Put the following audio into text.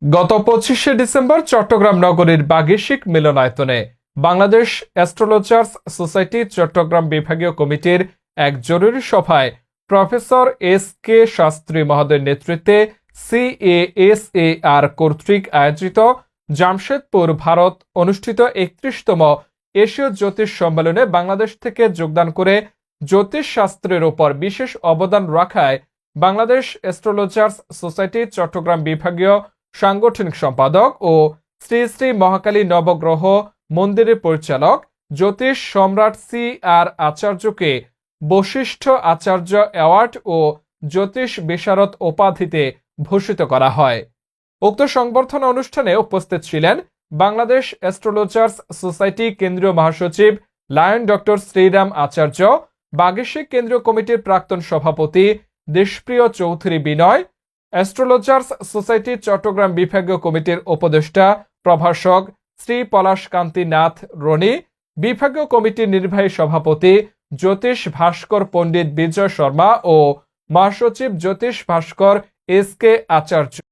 গত 25শে ডিসেম্বর চট্টগ্রাম নগরীর বাগিশিক মিলনায়তনে বাংলাদেশ অ্যাস্ট্রোলজার্স সোসাইটি চট্টগ্রাম বিভাগীয় কমিটির এক জরুরি সভায় প্রফেসর এস কে শাস্ত্রী মহোদয়ের নেতৃত্বে CASAR কর্তৃক আয়োজিত জামশেদপুর ভারত অনুষ্ঠিত 31তম এশীয় জ্যোতিষ সম্মেলনে বাংলাদেশ থেকে যোগদান করে জ্যোতিষ শাস্ত্রের ওপর বিশেষ অবদান রাখায় বাংলাদেশ অ্যাস্ট্রোলজার্স সোসাইটি চট্টগ্রাম বিভাগীয় সাংগঠনিক সম্পাদক ও শ্রী শ্রী মহাকালী নবগ্রহ মন্দিরের পরিচালক জ্যোতিষ সম্রাট CR আচার্যকে বশিষ্ঠ আচার্য অ্যাওয়ার্ড ও জ্যোতিষ বিশারদ উপাধিতে ভূষিত করা হয়। উক্ত সংবর্ধনা অনুষ্ঠানে উপস্থিত ছিলেন বাংলাদেশ অ্যাস্ট্রোলজার্স সোসাইটি কেন্দ্রীয় মহাসচিব লায়ন ডক্টর শ্রীরাম আচার্য, বাগিশিক কেন্দ্রীয় কমিটির প্রাক্তন সভাপতি দেশপ্রিয় চৌধুরী বিনয়, অ্যাস্ট্রোলজার্স সোসাইটি চট্টগ্রাম বিভাগীয় কমিটির উপদেষ্টা প্রভাষক শ্রী পলাশকান্তি নাথ রনি, বিভাগীয় কমিটির নির্বাহী সভাপতি জ্যোতিষ ভাস্কর পণ্ডিত বিজয় শর্মা ও মহাসচিব জ্যোতিষ ভাস্কর SK আচার্য।